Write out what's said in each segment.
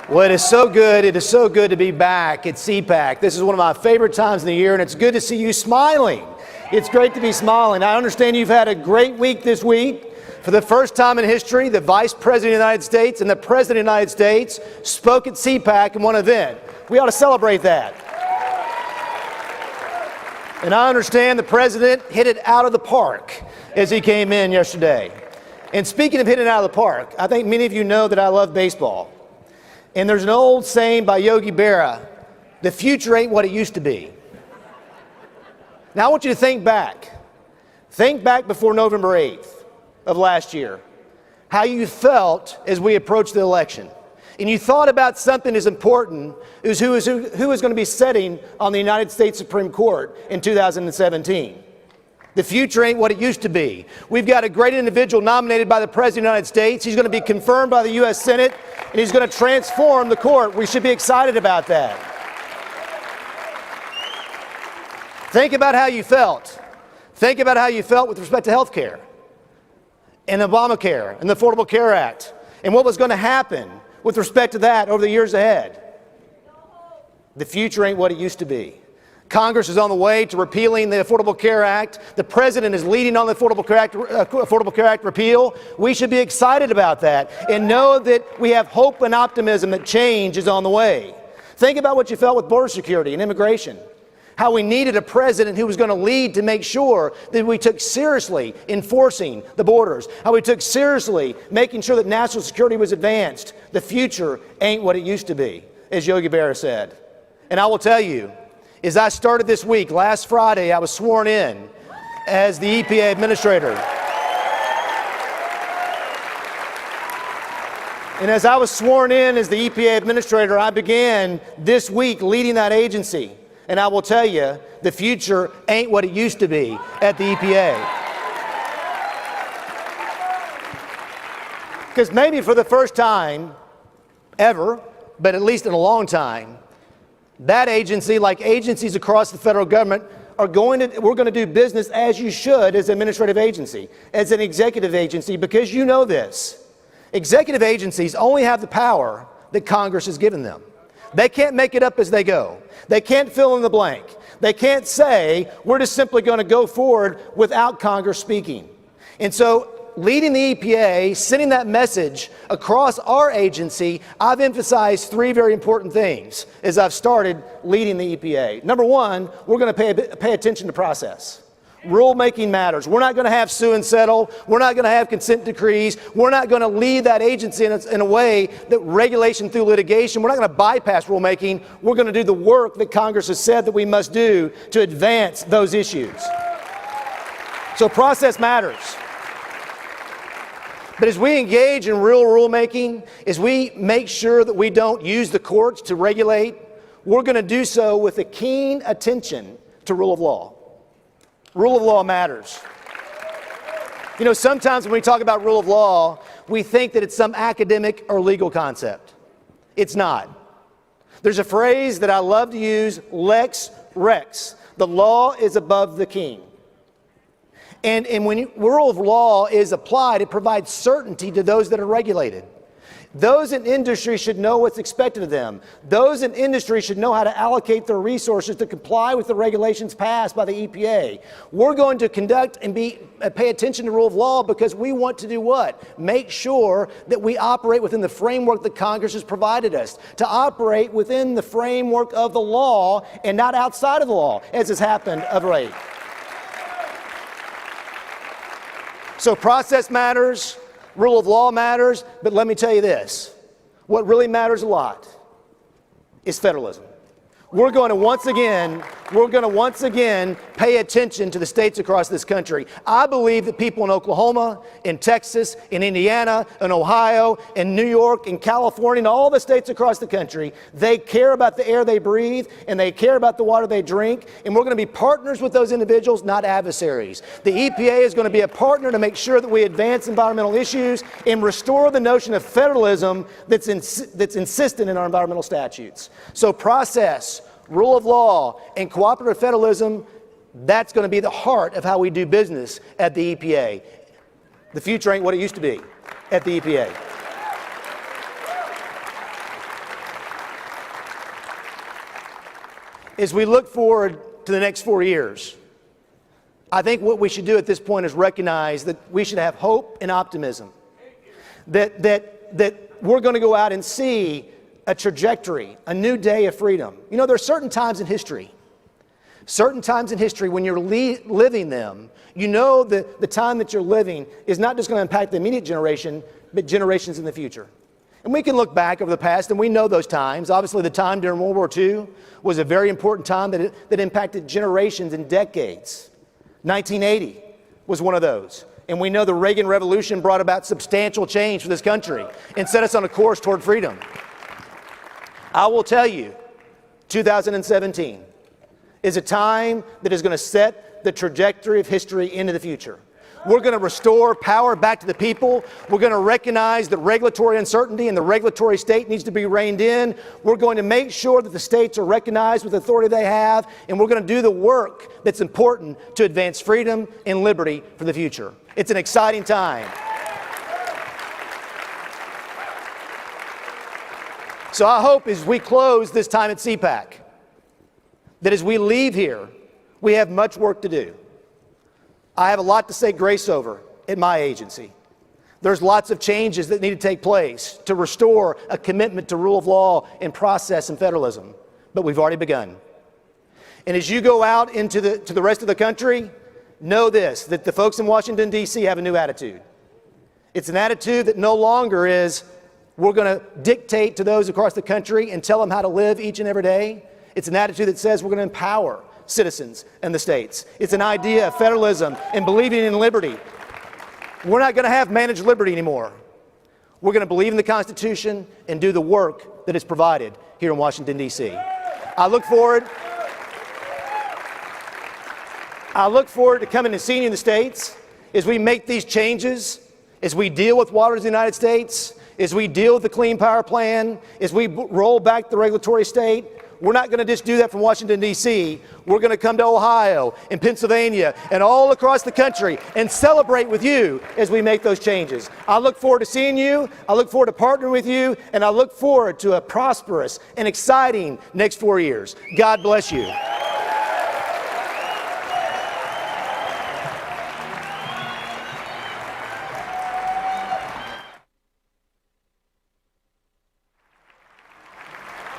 Well, it is so good. It is so good to be back at CPAC. This is one of my favorite times in the year, and it's good to see you smiling. It's great to be smiling. I understand you've had a great week this week. For the first time in history, the Vice President of the United States and the President of the United States spoke at CPAC in one event. We ought to celebrate that. And I understand the President hit it out of the park as he came in yesterday. And speaking of hitting it out of the park, I think many of you know that I love baseball. And there's an old saying by Yogi Berra, the future ain't what it used to be. Now I want you to think back. Think back before November 8th of last year, how you felt as we approached the election. And you thought about something as important as who is going to be sitting on the United States Supreme Court in 2017. The future ain't what it used to be. We've got a great individual nominated by the President of the United States. He's going to be confirmed by the U.S. Senate, and he's going to transform the court. We should be excited about that. Think about how you felt. Think about how you felt with respect to health care and Obamacare and the Affordable Care Act and what was going to happen with respect to that over the years ahead. The future ain't what it used to be. Congress is on the way to repealing the Affordable Care Act. The President is leading on the Affordable Care Act repeal. We should be excited about that and know that we have hope and optimism that change is on the way. Think about what you felt with border security and immigration. How we needed a president who was going to lead to make sure that we took seriously enforcing the borders. How we took seriously making sure that national security was advanced. The future ain't what it used to be, as Yogi Berra said. And I will tell you, as I started this week, last Friday, I was sworn in as the EPA administrator. And as I was sworn in as the EPA administrator, I began this week leading that agency. And I will tell you, the future ain't what it used to be at the EPA. Because maybe for the first time ever, but at least in a long time, that agency, like agencies across the federal government, we're going to do business as you should as an administrative agency, as an executive agency, because you know this. Executive agencies only have the power that Congress has given them. They can't make it up as they go. They can't fill in the blank. They can't say, we're just simply going to go forward without Congress speaking. And so, leading the EPA, sending that message across our agency, I've emphasized three very important things as I've started leading the EPA. Number one, we're going to pay attention to process. Rulemaking matters. We're not going to have sue and settle. We're not going to have consent decrees. We're not going to lead that agency in a way that regulation through litigation. We're not going to bypass rulemaking. We're going to do the work that Congress has said that we must do to advance those issues. So process matters. But as we engage in real rulemaking, as we make sure that we don't use the courts to regulate, we're going to do so with a keen attention to rule of law. Rule of law matters. You know, sometimes when we talk about rule of law, we think that it's some academic or legal concept. It's not. There's a phrase that I love to use, lex rex. The law is above the king. And when rule of law is applied, it provides certainty to those that are regulated. Those in industry should know what's expected of them. Those in industry should know how to allocate their resources to comply with the regulations passed by the EPA. We're going to conduct and pay attention to rule of law because we want to do what? Make sure that we operate within the framework that Congress has provided us, to operate within the framework of the law and not outside of the law, as has happened of late. So process matters, rule of law matters, but let me tell you this. What really matters a lot is federalism. We're going to once again pay attention to the states across this country. I believe that people in Oklahoma, in Texas, in Indiana, in Ohio, in New York, in California, and all the states across the country, they care about the air they breathe and they care about the water they drink. And we're going to be partners with those individuals, not adversaries. The EPA is going to be a partner to make sure that we advance environmental issues and restore the notion of federalism that's insistent in our environmental statutes. So process, rule of law, and cooperative federalism, that's going to be the heart of how we do business at the EPA. The future ain't what it used to be at the EPA. as we look forward to the next 4 years, I think what we should do at this point is recognize that we should have hope and optimism. That we're going to go out and see a trajectory, a new day of freedom. You know, there are certain times in history when you're living them, you know that the time that you're living is not just going to impact the immediate generation, but generations in the future. And we can look back over the past, and we know those times. Obviously, the time during World War II was a very important time that impacted generations and decades. 1980 was one of those. And we know the Reagan Revolution brought about substantial change for this country and set us on a course toward freedom. I will tell you, 2017 is a time that is going to set the trajectory of history into the future. We're going to restore power back to the people. We're going to recognize that regulatory uncertainty in the regulatory state needs to be reined in. We're going to make sure that the states are recognized with the authority they have, and we're going to do the work that's important to advance freedom and liberty for the future. It's an exciting time. So I hope as we close this time at CPAC, that as we leave here, we have much work to do. I have a lot to say grace over at my agency. There's lots of changes that need to take place to restore a commitment to rule of law and process and federalism, but we've already begun. And as you go out into the rest of the country, know this, that the folks in Washington, D.C. have a new attitude. It's an attitude that no longer is, we're going to dictate to those across the country and tell them how to live each and every day. It's an attitude that says we're going to empower citizens and the states. It's an idea of federalism and believing in liberty. We're not going to have managed liberty anymore. We're going to believe in the Constitution and do the work that is provided here in Washington, D.C. I look forward to coming and seeing you in the States as we make these changes, as we deal with waters in the United States, as we deal with the Clean Power Plan, as we roll back the regulatory state. We're not going to just do that from Washington, D.C. We're going to come to Ohio and Pennsylvania and all across the country and celebrate with you as we make those changes. I look forward to seeing you. I look forward to partnering with you. And I look forward to a prosperous and exciting next 4 years. God bless you.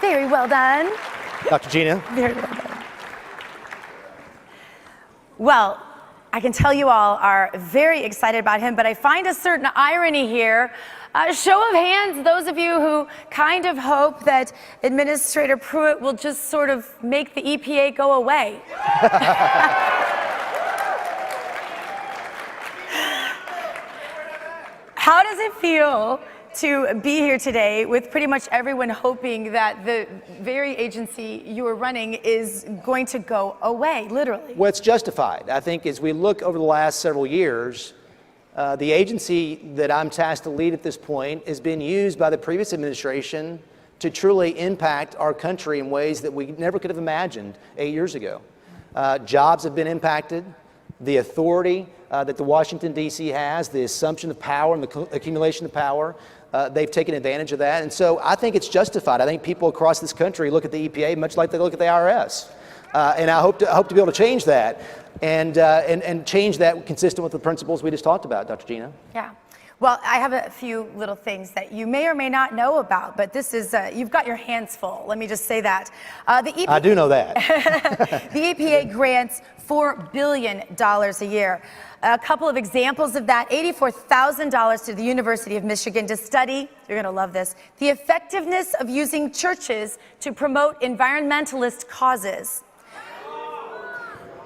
Very well done. Dr. Gina. Very well done. Well, I can tell you all are very excited about him, but I find a certain irony here. Show of hands, those of you who kind of hope that Administrator Pruitt will just sort of make the EPA go away. How does it feel to be here today with pretty much everyone hoping that the very agency you are running is going to go away, literally? Well, it's justified. I think as we look over the last several years, the agency that I'm tasked to lead at this point has been used by the previous administration to truly impact our country in ways that we never could have imagined 8 years ago. Jobs have been impacted. The authority that the Washington, D.C. has, the assumption of power and the accumulation of power, they've taken advantage of that. And so I think it's justified. I think people across this country look at the EPA much like they look at the IRS. And I hope to be able to change that and change that consistent with the principles we just talked about, Dr. Gina. Yeah. Well, I have a few little things that you may or may not know about, but this is, you've got your hands full. Let me just say that. The EPA, I do know that. The EPA grants $4 billion a year. A couple of examples of that, $84,000 to the University of Michigan to study, you're going to love this, the effectiveness of using churches to promote environmentalist causes.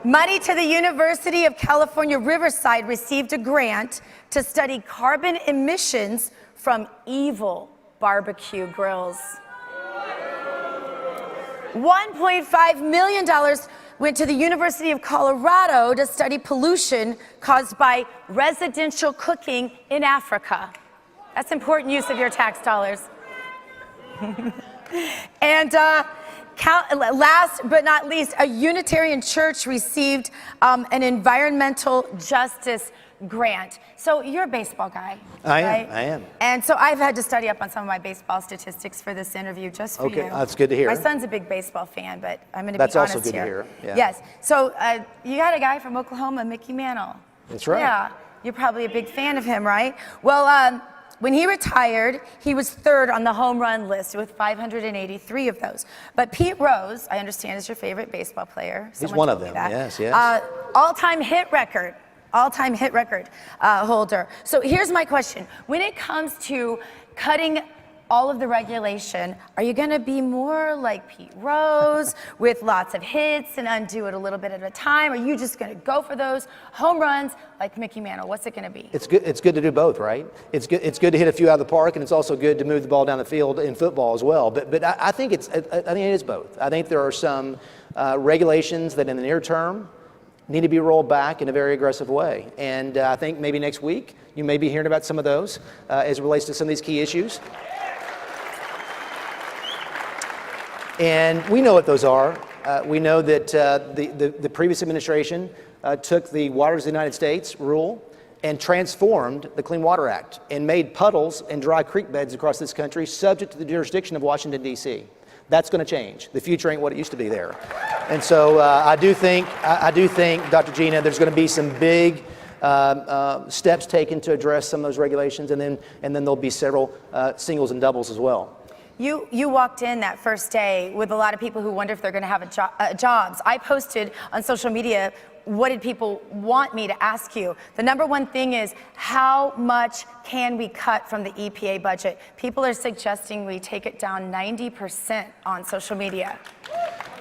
Money to the University of California, Riverside received a grant to study carbon emissions from evil barbecue grills. $1.5 million went to the University of Colorado to study pollution caused by residential cooking in Africa. That's important use of your tax dollars. And last but not least, a Unitarian church received an environmental justice grant. So you're a baseball guy, I right? am. And so I've had to study up on some of my baseball statistics for this interview just for you. Okay, that's good to hear. My son's a big baseball fan, but I'm going to be honest That's also good here. to hear, yeah. Yes. So you got a guy from Oklahoma, Mickey Mantle. That's right. Yeah. You're probably a big fan of him, right? Well, when he retired, he was third on the home run list with 583 of those. But Pete Rose, I understand, is your favorite baseball player. He's Someone one told of me them, that. yes. All-time hit record holder. So here's my question. When it comes to cutting all of the regulation, are you going to be more like Pete Rose with lots of hits and undo it a little bit at a time? Or are you just going to go for those home runs like Mickey Mantle? What's it going to be? It's good to do both, right? It's good to hit a few out of the park, and it's also good to move the ball down the field in football as well. But I think it is both. I think there are some regulations that in the near term need to be rolled back in a very aggressive way. And I think maybe next week you may be hearing about some of those as it relates to some of these key issues. And we know what those are. We know that the previous administration took the Waters of the United States rule and transformed the Clean Water Act and made puddles and dry creek beds across this country subject to the jurisdiction of Washington, D.C. That's going to change. The future ain't what it used to be there. And so I do think, Dr. Gina, there's going to be some big steps taken to address some of those regulations, and then there'll be several singles and doubles as well. You walked in that first day with a lot of people who wonder if they're going to have jobs. I posted on social media, what did people want me to ask you? The number one thing is, how much can we cut from the EPA budget? People are suggesting we take it down 90% on social media.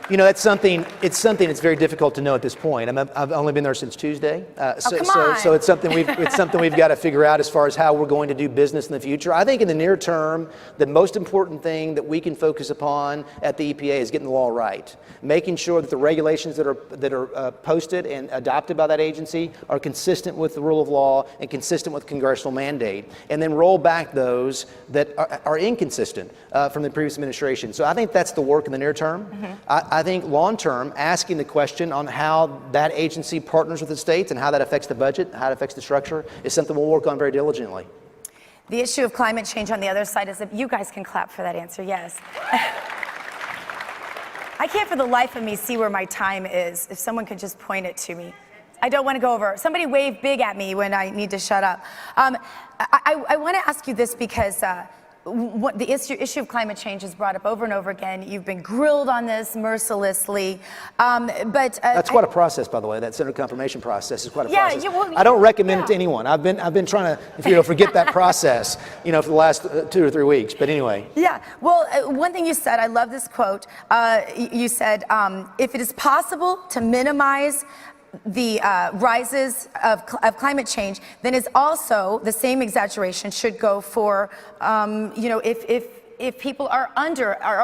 You know, it's something that's very difficult to know at this point. I've only been there since Tuesday, so it's something we've got to figure out as far as how we're going to do business in the future. I think in the near term, the most important thing that we can focus upon at the EPA is getting the law right, making sure that the regulations that are posted and adopted by that agency are consistent with the rule of law and consistent with congressional mandate, and then roll back those that are inconsistent from the previous administration. So I think that's the work in the near term. Mm-hmm. I think long-term, asking the question on how that agency partners with the states and how that affects the budget, how it affects the structure, is something we'll work on very diligently. The issue of climate change on the other side is that you guys can clap for that answer, yes. I can't for the life of me see where my time is. If someone could just point it to me. I don't want to go over. Somebody wave big at me when I need to shut up. I want to ask you this because the issue of climate change is brought up over and over again. You've been grilled on this mercilessly, but that's quite a process, by the way. That Senator confirmation process is quite a process. Well, I don't recommend it to anyone. I've been trying to forget that process, for the last 2 or 3 weeks. But anyway. Yeah. Well, one thing you said, I love this quote. You said, if it is possible to minimize the rises of climate change, then is also the same exaggeration should go for, if people are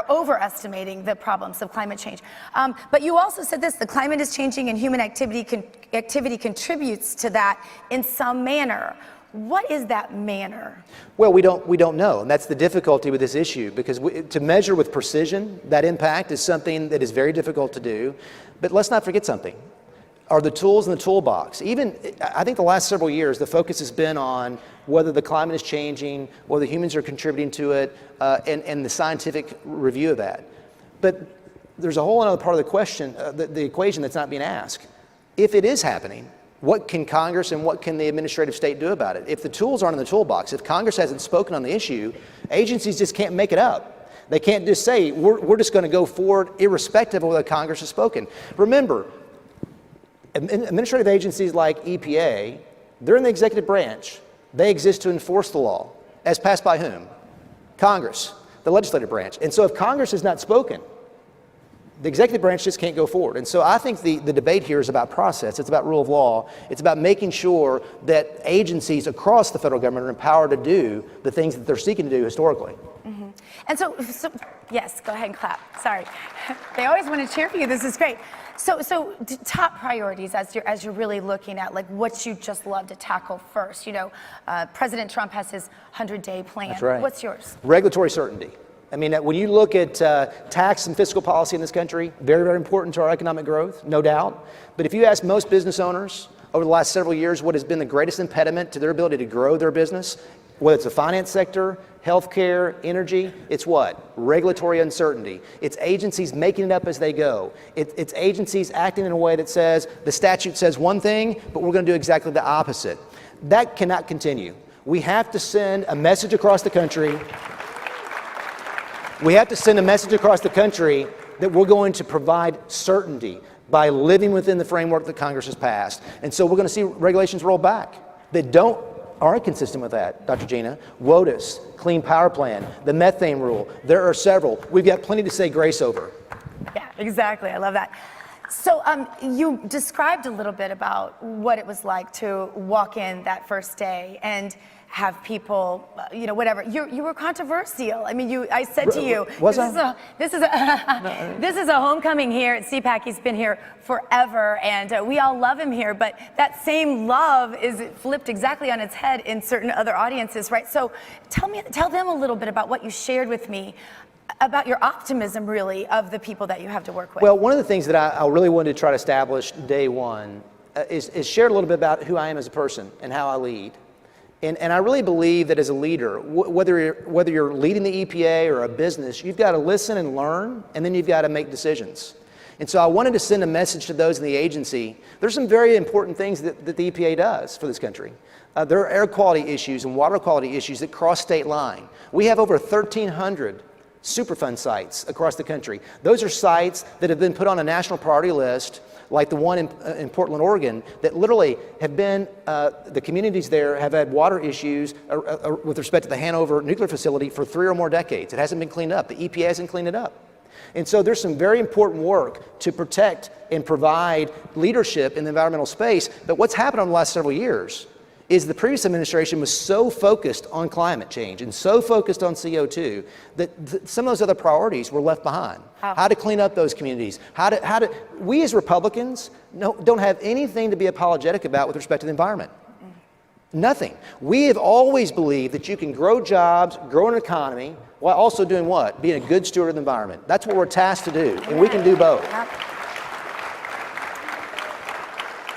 overestimating the problems of climate change. But you also said this: the climate is changing, and human activity contributes to that in some manner. What is that manner? Well, we don't know, and that's the difficulty with this issue, because to measure with precision that impact is something that is very difficult to do. But let's not forget something. Are the tools in the toolbox. I think the last several years, the focus has been on whether the climate is changing, whether humans are contributing to it, and the scientific review of that. But there's a whole other part of the question, the equation that's not being asked. If it is happening, what can Congress and what can the administrative state do about it? If the tools aren't in the toolbox, if Congress hasn't spoken on the issue, agencies just can't make it up. They can't just say, we're just going to go forward irrespective of whether Congress has spoken. Remember, administrative agencies like EPA, they're in the executive branch. They exist to enforce the law, as passed by whom? Congress, the legislative branch. And so if Congress has not spoken, the executive branch just can't go forward. And so I think the debate here is about process. It's about rule of law. It's about making sure that agencies across the federal government are empowered to do the things that they're seeking to do historically. Mm-hmm. And so, yes, go ahead and clap. Sorry. They always want to cheer for you. This is great. So top priorities as you're really looking at, like, what you just love to tackle first. President Trump has his 100-day plan. That's right. What's yours? Regulatory certainty. I mean, when you look at tax and fiscal policy in this country, very, very important to our economic growth, no doubt. But if you ask most business owners, over the last several years what has been the greatest impediment to their ability to grow their business, whether it's the finance sector, healthcare, energy, it's what? Regulatory uncertainty. It's agencies making it up as they go. It's agencies acting in a way that says, the statute says one thing, but we're going to do exactly the opposite. That cannot continue. We have to send a message across the country. We have to send a message across the country that we're going to provide certainty by living within the framework that Congress has passed. And so we're going to see regulations roll back that aren't consistent with that, Dr. Gina. WOTUS, Clean Power Plan, the methane rule. There are several. We've got plenty to say grace over. Yeah, exactly. I love that. So you described a little bit about what it was like to walk in that first day and have people, whatever. You were controversial. I mean, I said to you, this is a homecoming here at CPAC. He's been here forever, and we all love him here. But that same love is flipped exactly on its head in certain other audiences, right? So tell them a little bit about what you shared with me about your optimism, really, of the people that you have to work with. Well, one of the things that I really wanted to try to establish day one is share a little bit about who I am as a person and how I lead. And I really believe that as a leader, whether you're leading the EPA or a business, you've got to listen and learn, and then you've got to make decisions. And so I wanted to send a message to those in the agency. There's some very important things that the EPA does for this country. There are air quality issues and water quality issues that cross state line. We have over 1,300 Superfund sites across the country. Those are sites that have been put on a national priority list, like the one in Portland, Oregon, that literally have been, the communities there have had water issues with respect to the Hanover nuclear facility for 3 or more decades. It hasn't been cleaned up. The EPA hasn't cleaned it up. And so there's some very important work to protect and provide leadership in the environmental space. But what's happened over the last several years is the previous administration was so focused on climate change and so focused on CO2 that some of those other priorities were left behind. How to clean up those communities, we as Republicans don't have anything to be apologetic about with respect to the environment. Nothing. We have always believed that you can grow jobs, grow an economy, while also doing what? Being a good steward of the environment. That's what we're tasked to do, and we can do both.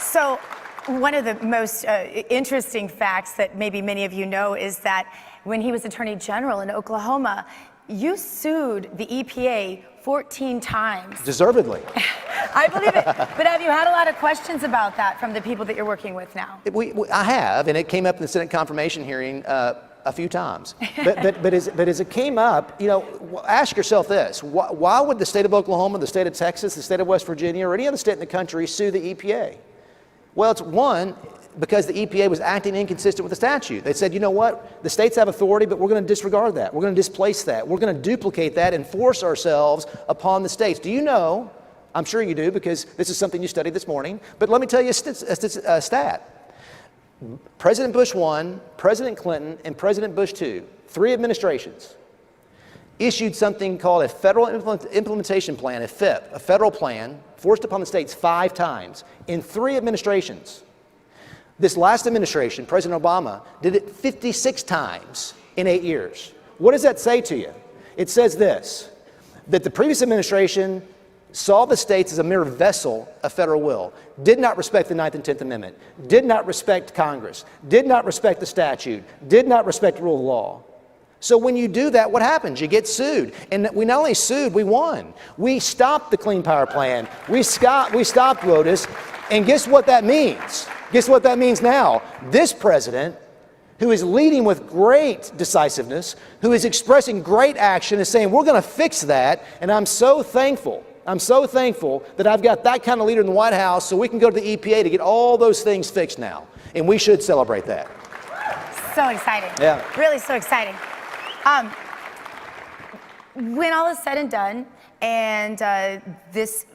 So, one of the most interesting facts that maybe many of you know is that when he was Attorney General in Oklahoma, you sued the EPA 14 times. Deservedly. I believe it. But have you had a lot of questions about that from the people that you're working with now? I have, and it came up in the Senate confirmation hearing a few times. But as it came up, ask yourself this. Why would the state of Oklahoma, the state of Texas, the state of West Virginia, or any other state in the country sue the EPA? Well, it's one, because the EPA was acting inconsistent with the statute. They said, you know what, the states have authority, but we're going to disregard that. We're going to displace that. We're going to duplicate that and force ourselves upon the states. Do you know, I'm sure you do because this is something you studied this morning, but let me tell you a stat. President Bush 1, President Clinton, and President Bush 2, 3 administrations, issued something called a Federal Implementation Plan, a FIP, a federal plan, forced upon the states 5 times in 3 administrations. This last administration, President Obama, did it 56 times in 8 years. What does that say to you? It says this, that the previous administration saw the states as a mere vessel of federal will, did not respect the 9th and 10th Amendment, did not respect Congress, did not respect the statute, did not respect the rule of law. So when you do that, what happens? You get sued. And we not only sued, we won. We stopped the Clean Power Plan. We stopped WOTUS. And guess what that means? Guess what that means now? This president, who is leading with great decisiveness, who is expressing great action, is saying, we're going to fix that. And I'm so thankful that I've got that kind of leader in the White House so we can go to the EPA to get all those things fixed now. And we should celebrate that. So exciting. Yeah. Really so exciting. When all is said and done, and this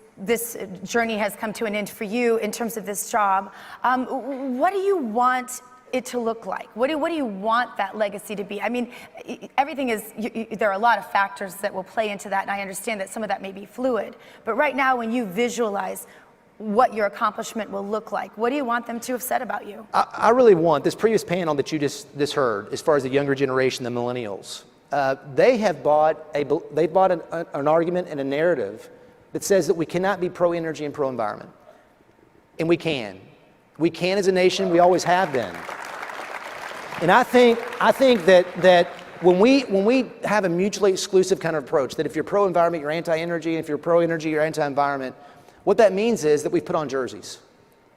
journey has come to an end for you in terms of this job, what do you want it to look like? What do you want that legacy to be? I mean, everything is, there are a lot of factors that will play into that, and I understand that some of that may be fluid. But right now, when you visualize what your accomplishment will look like, what do you want them to have said about you? I really want this previous panel that you just heard, as far as the younger generation, the millennials. They bought an argument and a narrative that says that we cannot be pro-energy and pro-environment, and we can. We can as a nation. We always have been. And I think that when we have a mutually exclusive kind of approach, that if you're pro-environment, you're anti-energy, and if you're pro-energy, you're anti-environment, what that means is that we've put on jerseys.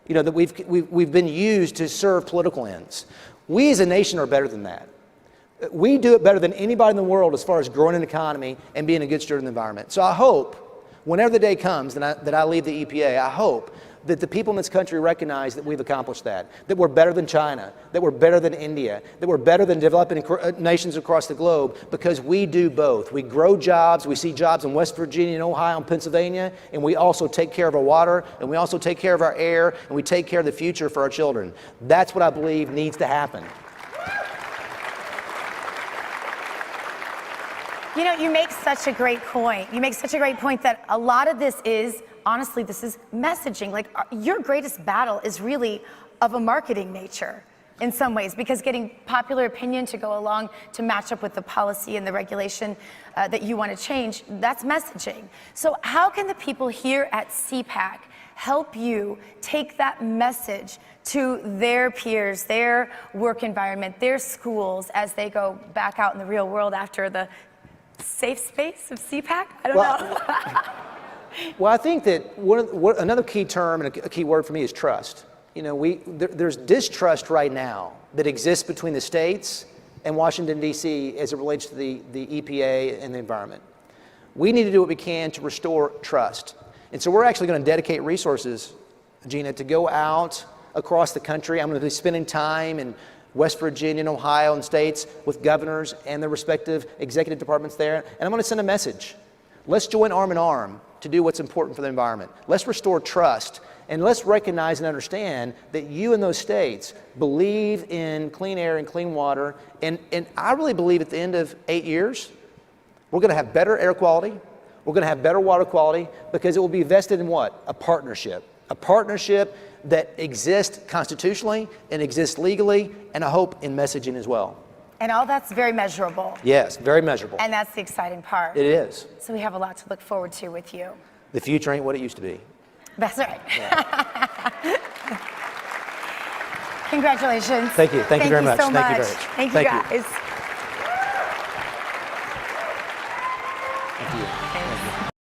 You know, that we've been used to serve political ends. We as a nation are better than that. We do it better than anybody in the world as far as growing an economy and being a good steward of the environment. So I hope, whenever the day comes that I leave the EPA, I hope that the people in this country recognize that we've accomplished that we're better than China, that we're better than India, that we're better than developing nations across the globe, because we do both. We grow jobs, we see jobs in West Virginia and Ohio and Pennsylvania, and we also take care of our water, and we also take care of our air, and we take care of the future for our children. That's what I believe needs to happen. You know, you make such a great point. You make such a great point that a lot of this is, honestly, this is messaging. Like, your greatest battle is really of a marketing nature in some ways, because getting popular opinion to go along to match up with the policy and the regulation that you want to change, that's messaging. So how can the people here at CPAC help you take that message to their peers, their work environment, their schools, as they go back out in the real world after the safe space of CPAC? I don't know. Well, I think that another key term and a key word for me is trust. You know, there's distrust right now that exists between the states and Washington, D.C. as it relates to the EPA and the environment. We need to do what we can to restore trust. And so we're actually going to dedicate resources, Gina, to go out across the country. I'm going to be spending time in West Virginia and Ohio and states with governors and their respective executive departments there. And I'm going to send a message. Let's join arm in arm to do what's important for the environment. Let's restore trust, and let's recognize and understand that you in those states believe in clean air and clean water. And I really believe at the end of 8 years, we're going to have better air quality. We're going to have better water quality, because it will be vested in what? A partnership. A partnership that exists constitutionally and exists legally, and I hope in messaging as well. And all that's very measurable. Yes, very measurable. And that's the exciting part. It is. So we have a lot to look forward to with you. The future ain't what it used to be. That's right. Yeah. Congratulations. Thank you. Thank you very much. Thank you so much. Thank you very much. Thank you guys.